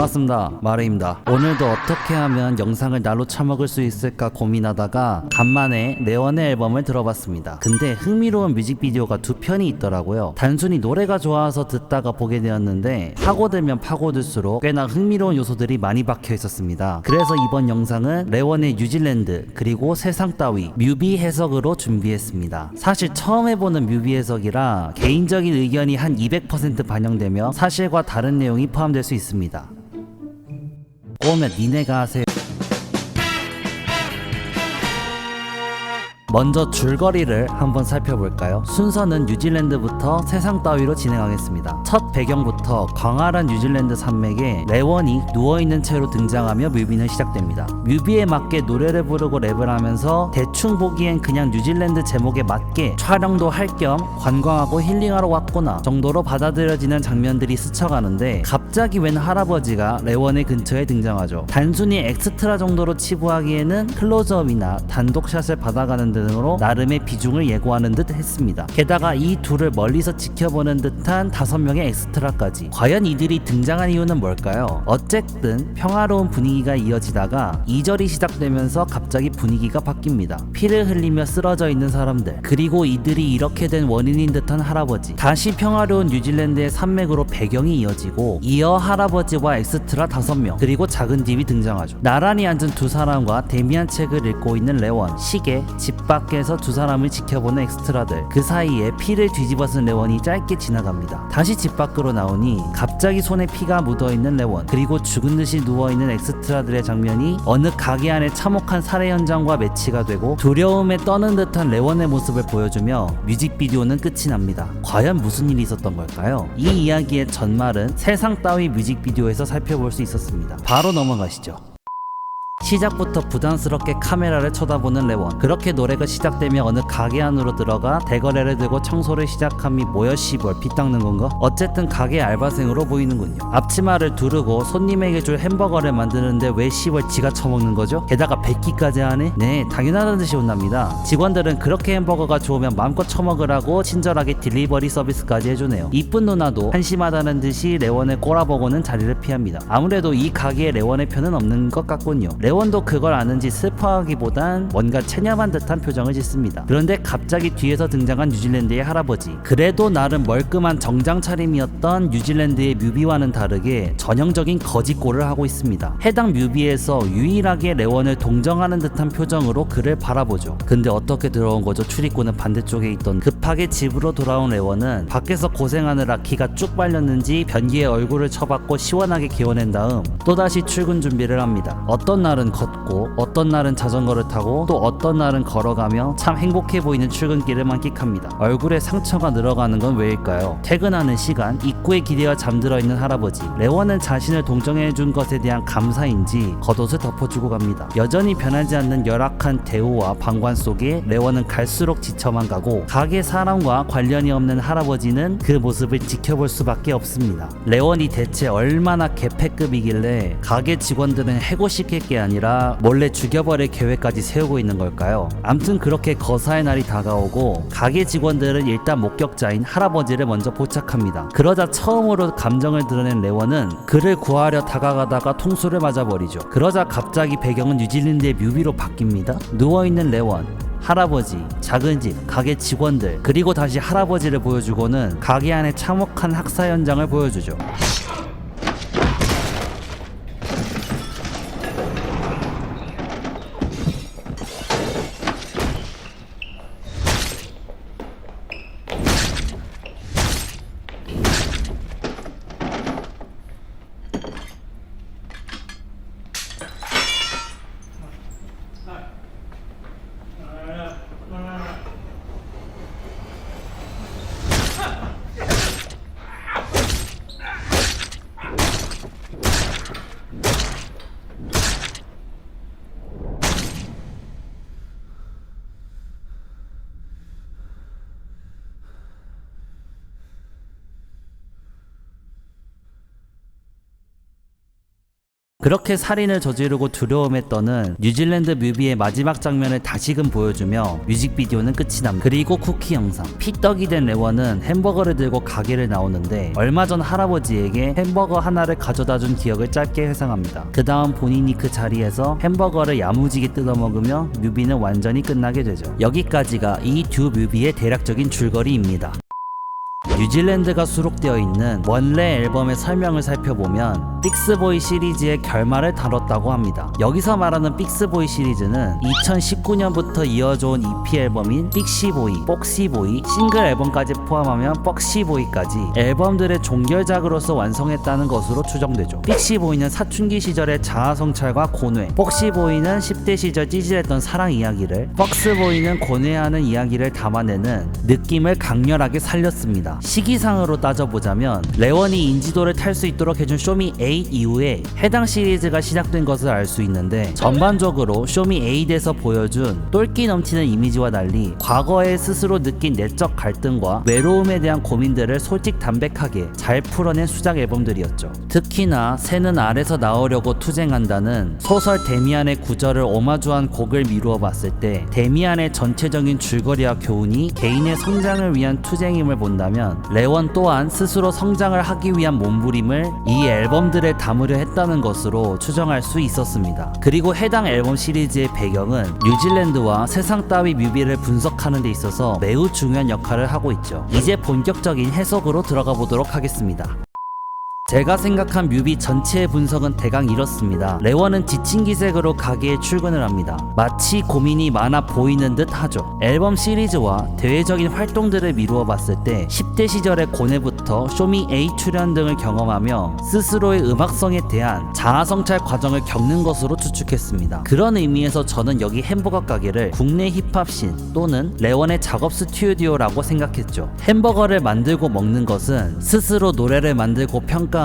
반갑습니다, 마르입니다. 오늘도 어떻게 하면 영상을 날로 처먹을 수 있을까 고민하다가 간만에 레원의 앨범을 들어봤습니다. 근데 흥미로운 뮤직비디오가 두 편이 있더라고요. 단순히 노래가 좋아서 듣다가 보게 되었는데 파고들면 파고들수록 꽤나 흥미로운 요소들이 많이 박혀 있었습니다. 그래서 이번 영상은 레원의 뉴질랜드 그리고 세상 따위 뮤비 해석으로 준비했습니다. 사실 처음 해보는 뮤비 해석이라 개인적인 의견이 한 200% 반영되며 사실과 다른 내용이 포함될 수 있습니다. 꼬우면 니네가 하세요. 먼저 줄거리를 한번 살펴볼까요? 순서는 뉴질랜드부터 세상 따위로 진행하겠습니다. 첫 배경부터 광활한 뉴질랜드 산맥에 레원이 누워있는 채로 등장하며 뮤비는 시작됩니다. 뮤비에 맞게 노래를 부르고 랩을 하면서 대충 보기엔 그냥 뉴질랜드 제목에 맞게 촬영도 할 겸 관광하고 힐링하러 왔구나 정도로 받아들여지는 장면들이 스쳐가는데 갑자기 웬 할아버지가 레원의 근처에 등장하죠. 단순히 엑스트라 정도로 치부하기에는 클로즈업이나 단독샷을 받아가는 등으로 나름의 비중을 예고하는 듯 했습니다. 게다가 이 둘을 멀리서 지켜보는 듯한 5명의 엑스트라까지. 과연 이들이 등장한 이유는 뭘까요? 어쨌든 평화로운 분위기가 이어지다가 2절이 시작되면서 갑자기 분위기가 바뀝니다. 피를 흘리며 쓰러져 있는 사람들, 그리고 이들이 이렇게 된 원인인 듯한 할아버지. 다시 평화로운 뉴질랜드의 산맥으로 배경이 이어지고 이어 할아버지와 엑스트라 5명 그리고 작은 집이 등장하죠. 나란히 앉은 두 사람과 대미한 책을 읽고 있는 레원, 시계, 집 밖에서 두 사람을 지켜보는 엑스트라들. 그 사이에 피를 뒤집어 쓴 레원이 짧게 지나갑니다. 다시 집 밖으로 나오니 갑자기 손에 피가 묻어있는 레원, 그리고 죽은 듯이 누워있는 엑스트라들의 장면이 어느 가게 안의 참혹한 살해 현장과 매치가 되고 두려움에 떠는 듯한 레원의 모습을 보여주며 뮤직비디오는 끝이 납니다. 과연 무슨 일이 있었던 걸까요? 이 이야기의 전말은 세상 따위 뮤직비디오에서 살펴볼 수 있었습니다. 바로 넘어가시죠. 시작부터 부담스럽게 카메라를 쳐다보는 레원. 그렇게 노래가 시작되며 어느 가게 안으로 들어가 대거래를 들고 청소를 시작함이 뭐여 씨벌 피 닦는 건가? 어쨌든 가게 알바생으로 보이는군요. 앞치마를 두르고 손님에게 줄 햄버거를 만드는데 왜 씨벌 지가 처먹는 거죠? 게다가 뱉기까지 하네? 네, 당연하다는 듯이 혼납니다. 직원들은 그렇게 햄버거가 좋으면 마음껏 처먹으라고 친절하게 딜리버리 서비스까지 해주네요. 이쁜 누나도 한심하다는 듯이 레원을 꼬라보고는 자리를 피합니다. 아무래도 이 가게에 레원의 편은 없는 것 같군요. 레원도 그걸 아는지 슬퍼하기보단 뭔가 체념한 듯한 표정을 짓습니다. 그런데 갑자기 뒤에서 등장한 뉴질랜드의 할아버지. 그래도 나름 멀끔한 정장 차림이었던 뉴질랜드의 뮤비와는 다르게 전형적인 거짓골을 하고 있습니다. 해당 뮤비에서 유일하게 레원을 동정하는 듯한 표정으로 그를 바라보죠. 근데 어떻게 들어온 거죠? 출입구는 반대쪽에 있던. 급하게 집으로 돌아온 레원은 밖에서 고생하느라 기가 쭉 빨렸는지 변기에 얼굴을 쳐박고 시원하게 개워낸 다음 또다시 출근 준비를 합니다. 어떤 날은 걷고 어떤 날은 자전거를 타고 또 어떤 날은 걸어가며 참 행복해 보이는 출근길을 만끽합니다. 얼굴에 상처가 늘어가는 건 왜일까요? 퇴근하는 시간, 입구에 기대어 잠들어 있는 할아버지. 레원은 자신을 동정해준 것에 대한 감사인지 겉옷을 덮어주고 갑니다. 여전히 변하지 않는 열악한 대우와 방관 속에 레원은 갈수록 지쳐만 가고 가게 사람과 관련이 없는 할아버지는 그 모습을 지켜볼 수밖에 없습니다. 레원이 대체 얼마나 개패급이길래 가게 직원들은 해고시킬 게 아니라 몰래 죽여버릴 계획까지 세우고 있는 걸까요? 암튼 그렇게 거사의 날이 다가오고 가게 직원들은 일단 목격자인 할아버지를 먼저 포착합니다. 그러자 처음으로 감정을 드러낸 레원은 그를 구하려 다가가다가 통수를 맞아버리죠. 그러자 갑자기 배경은 뉴질랜드의 뮤비로 바뀝니다. 누워있는 레원, 할아버지, 작은 집, 가게 직원들, 그리고 다시 할아버지를 보여주고는 가게 안의 참혹한 학살 현장을 보여주죠. 그렇게 살인을 저지르고 두려움에 떠는 뉴질랜드 뮤비의 마지막 장면을 다시금 보여주며 뮤직비디오는 끝이 납니다. 그리고 쿠키 영상. 피떡이 된 레원은 햄버거를 들고 가게를 나오는데 얼마 전 할아버지에게 햄버거 하나를 가져다준 기억을 짧게 회상합니다. 그 다음 본인이 그 자리에서 햄버거를 야무지게 뜯어먹으며 뮤비는 완전히 끝나게 되죠. 여기까지가 이 두 뮤비의 대략적인 줄거리입니다. 뉴질랜드가 수록되어 있는 원래 앨범의 설명을 살펴보면 픽스보이 시리즈의 결말을 다뤘다고 합니다. 여기서 말하는 픽스보이 시리즈는 2019년부터 이어져온 EP 앨범인 픽시보이, 폭시보이, 싱글 앨범까지 포함하면 뻑시보이까지 앨범들의 종결작으로서 완성했다는 것으로 추정되죠. 픽시보이는 사춘기 시절의 자아성찰과 고뇌, 폭시보이는 10대 시절 찌질했던 사랑 이야기를, 뻑스보이는 고뇌하는 이야기를 담아내는 느낌을 강렬하게 살렸습니다. 시기상으로 따져보자면 레원이 인지도를 탈 수 있도록 해준 쇼미 8 이후에 해당 시리즈가 시작된 것을 알 수 있는데, 전반적으로 쇼미 8에서 보여준 똘끼 넘치는 이미지와 달리 과거에 스스로 느낀 내적 갈등과 외로움에 대한 고민들을 솔직담백하게 잘 풀어낸 수작 앨범들이었죠. 특히나 새는 알에서 나오려고 투쟁한다는 소설 데미안의 구절을 오마주한 곡을 미루어 봤을 때 데미안의 전체적인 줄거리와 교훈이 개인의 성장을 위한 투쟁임을 본다면 레원 또한 스스로 성장을 하기 위한 몸부림을 이 앨범들에 담으려 했다는 것으로 추정할 수 있었습니다. 그리고 해당 앨범 시리즈의 배경은 뉴질랜드와 세상 따위 뮤비를 분석하는 데 있어서 매우 중요한 역할을 하고 있죠. 이제 본격적인 해석으로 들어가 보도록 하겠습니다. 제가 생각한 뮤비 전체의 분석은 대강 이렇습니다. 레원은 지친 기색으로 가게에 출근을 합니다. 마치 고민이 많아 보이는 듯 하죠. 앨범 시리즈와 대외적인 활동들을 미루어 봤을 때 10대 시절의 고뇌부터 쇼미 8 출연 등을 경험하며 스스로의 음악성에 대한 자아성찰 과정을 겪는 것으로 추측했습니다. 그런 의미에서 저는 여기 햄버거 가게를 국내 힙합씬 또는 레원의 작업 스튜디오라고 생각했죠. 햄버거를 만들고 먹는 것은 스스로 노래를 만들고 평가하며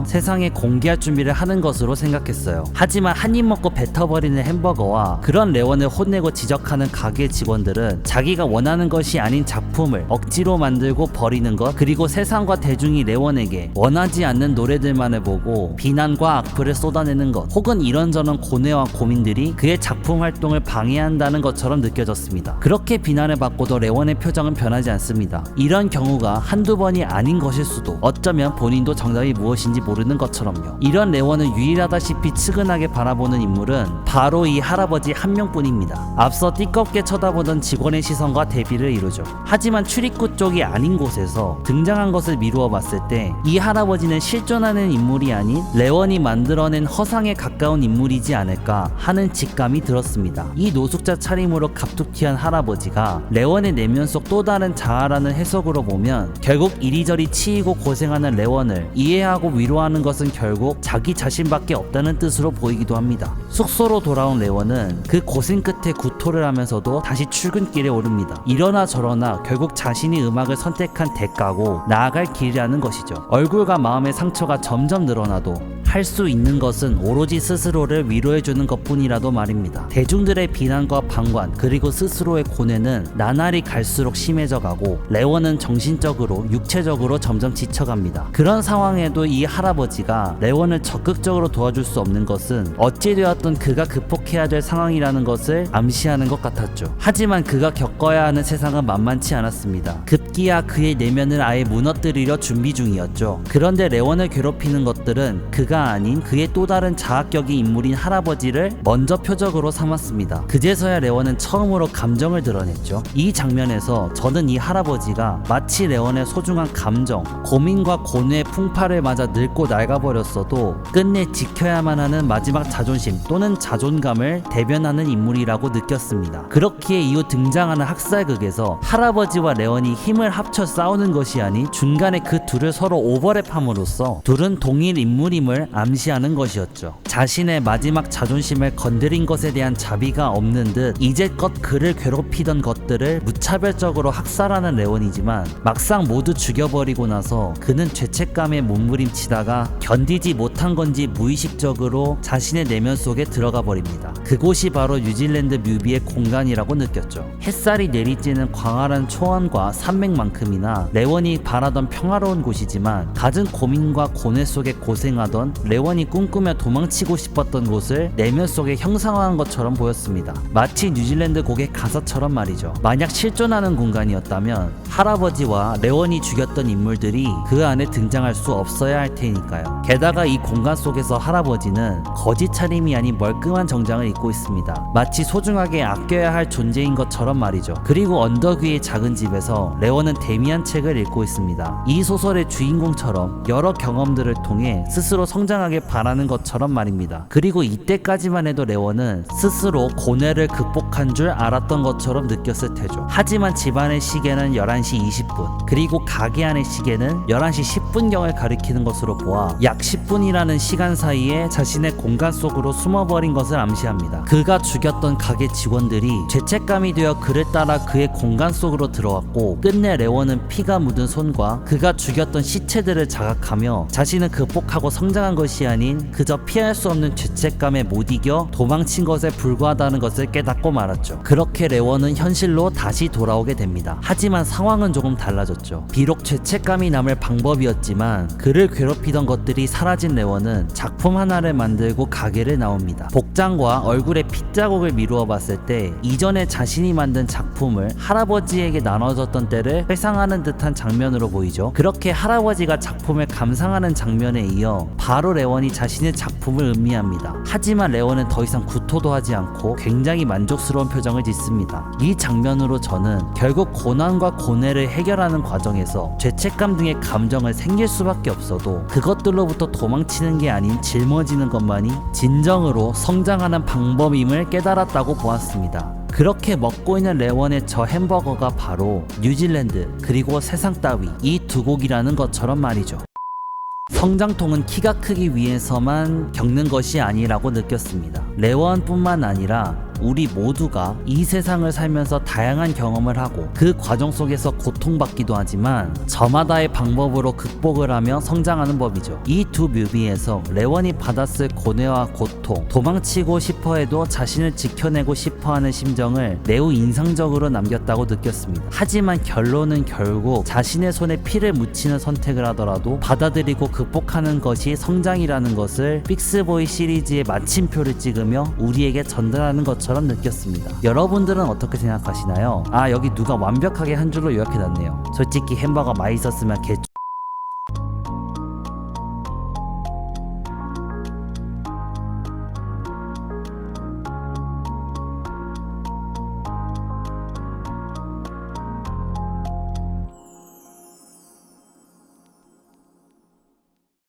세상에 공개할 준비를 하는 것으로 생각했어요. 하지만 한 입 먹고 뱉어버리는 햄버거와 그런 레원을 혼내고 지적하는 가게 직원들은 자기가 원하는 것이 아닌 작품을 억지로 만들고 버리는 것, 그리고 세상과 대중이 레원에게 원하지 않는 노래들만을 보고 비난과 악플을 쏟아내는 것, 혹은 이런저런 고뇌와 고민들이 그의 작품 활동을 방해한다는 것처럼 느껴졌습니다. 그렇게 비난을 받고도 레원의 표정은 변하지 않습니다. 이런 경우가 한두 번이 아닌 것일 수도, 어쩌면 본인도 정답이 무엇인지 모르는 것처럼요. 이런 레원을 유일하다시피 측은하게 바라보는 인물은 바로 이 할아버지 한 명뿐입니다. 앞서 띠껍게 쳐다보던 직원의 시선과 대비를 이루죠. 하지만 출입구 쪽이 아닌 곳에서 등장한 것을 미루어 봤을 때 이 할아버지는 실존하는 인물이 아닌 레원이 만들어낸 허상에 가까운 인물이지 않을까 하는 직감이 들었습니다. 이 노숙자 차림으로 갑툭튀한 할아버지가 레원의 내면 속 또 다른 자아라는 해석으로 보면 결국 이리저리 치이고 고생하는 레원을 이해하고 위로하는 것은 결국 자기 자신밖에 없다는 뜻으로 보이기도 합니다. 숙소로 돌아온 레원은 그 고생 끝에 구토를 하면서도 다시 출근길에 오릅니다. 이러나 저러나 결국 자신이 음악을 선택한 대가고 나아갈 길이라는 것이죠. 얼굴과 마음의 상처가 점점 늘어나도 할 수 있는 것은 오로지 스스로를 위로해주는 것뿐이라도 말입니다. 대중들의 비난과 방관 그리고 스스로의 고뇌는 나날이 갈수록 심해져가고 레원은 정신적으로 육체적으로 점점 지쳐갑니다. 그런 상황에도 이 할아버지가 레원을 적극적으로 도와줄 수 없는 것은 어찌되었든 그가 극복해야 될 상황이라는 것을 암시하는 것 같았죠. 하지만 그가 겪어야 하는 세상은 만만치 않았습니다. 급기야 그의 내면을 아예 무너뜨리려 준비 중이었죠. 그런데 레원을 괴롭히는 것들은 그가 아닌 그의 또 다른 자학격이 인물인 할아버지를 먼저 표적으로 삼았습니다. 그제서야 레원은 처음으로 감정을 드러냈죠. 이 장면에서 저는 이 할아버지가 마치 레원의 소중한 감정, 고민과 고뇌의 풍파를 맞아 늙고 낡아버렸어도 끝내 지켜야만 하는 마지막 자존심 또는 자존감을 대변하는 인물이라고 느꼈습니다. 그렇기에 이후 등장하는 학살극에서 할아버지와 레원이 힘을 합쳐 싸우는 것이 아닌 중간에 그 둘을 서로 오버랩함으로써 둘은 동일 인물임을 암시하는 것이었죠. 자신의 마지막 자존심을 건드린 것에 대한 자비가 없는 듯 이제껏 그를 괴롭히던 것들을 무차별적으로 학살하는 레원이지만 막상 모두 죽여버리고 나서 그는 죄책감에 몸부림치다가 견디지 못한 건지 무의식적으로 자신의 내면 속에 들어가 버립니다. 그곳이 바로 뉴질랜드 뮤비의 공간이라고 느꼈죠. 햇살이 내리쬐는 광활한 초원과 산맥만큼이나 레원이 바라던 평화로운 곳이지만 갖은 고민과 고뇌 속에 고생하던 레원이 꿈꾸며 도망치고 도망치고 싶었던 곳을 내면 속에 형상화한 것처럼 보였습니다. 마치 뉴질랜드 곡의 가사처럼 말이죠. 만약 실존하는 공간이었다면 할아버지와 레원이 죽였던 인물들이 그 안에 등장할 수 없어야 할 테니까요. 게다가 이 공간 속에서 할아버지는 거짓 차림이 아닌 멀끔한 정장을 입고 있습니다. 마치 소중하게 아껴야 할 존재인 것처럼 말이죠. 그리고 언덕 위의 작은 집에서 레원은 데미안 책을 읽고 있습니다. 이 소설의 주인공처럼 여러 경험들을 통해 스스로 성장하게 바라는 것처럼 말입니다. 그리고 이때까지만 해도 레원은 스스로 고뇌를 극복한 줄 알았던 것처럼 느꼈을 테죠. 하지만 집안의 시계는 11시 20분, 그리고 가게 안의 시계는 11시 10분경을 가리키는 것으로 보아 약 10분이라는 시간 사이에 자신의 공간 속으로 숨어버린 것을 암시합니다. 그가 죽였던 가게 직원들이 죄책감이 되어 그를 따라 그의 공간 속으로 들어왔고, 끝내 레원은 피가 묻은 손과 그가 죽였던 시체들을 자각하며 자신은 극복하고 성장한 것이 아닌 그저 피할 수 없는 죄책감에 못 이겨 도망친 것에 불과하다는 것을 깨닫고 말았죠. 그렇게 레원은 현실로 다시 돌아오게 됩니다. 하지만 상황은 조금 달라졌죠. 비록 죄책감이 남을 방법이었지만 그를 괴롭히던 것들이 사라진 레원은 작품 하나를 만들고 가게를 나옵니다. 복장과 얼굴에 핏자국을 미루어 봤을 때 이전에 자신이 만든 작품을 할아버지에게 나눠줬던 때를 회상하는 듯한 장면으로 보이죠. 그렇게 할아버지가 작품을 감상하는 장면에 이어 바로 레원이 자신의 작품을 음미합니다. 하지만 레원은 더 이상 구토도 하지 않고 굉장히 만족스러운 표정을 짓습니다. 이 장면으로 저는 결국 고난과 고뇌를 해결하는 과정에서 죄책감 등의 감정을 생길 수밖에 없어도 그것들로부터 도망치는 게 아닌 짊어지는 것만이 진정으로 성장하는 방법임을 깨달았다고 보았습니다. 그렇게 먹고 있는 레원의 저 햄버거가 바로 뉴질랜드 그리고 세상 따위 이 두 곡이라는 것처럼 말이죠. 성장통은 키가 크기 위해서만 겪는 것이 아니라고 느꼈습니다. 레원뿐만 아니라 우리 모두가 이 세상을 살면서 다양한 경험을 하고 그 과정 속에서 고통받기도 하지만 저마다의 방법으로 극복을 하며 성장하는 법이죠. 이 두 뮤비에서 레원이 받았을 고뇌와 고통, 도망치고 싶어해도 자신을 지켜내고 싶어하는 심정을 매우 인상적으로 남겼다고 느꼈습니다. 하지만 결론은 결국 자신의 손에 피를 묻히는 선택을 하더라도 받아들이고 극복하는 것이 성장이라는 것을 픽스보이 시리즈의 마침표를 찍으며 우리에게 전달하는 것처럼 느꼈습니다. 여러분들은 어떻게 생각하시나요? 여기 누가 완벽하게 한 줄로 요약해놨네요. 솔직히 햄버거 맛있었으면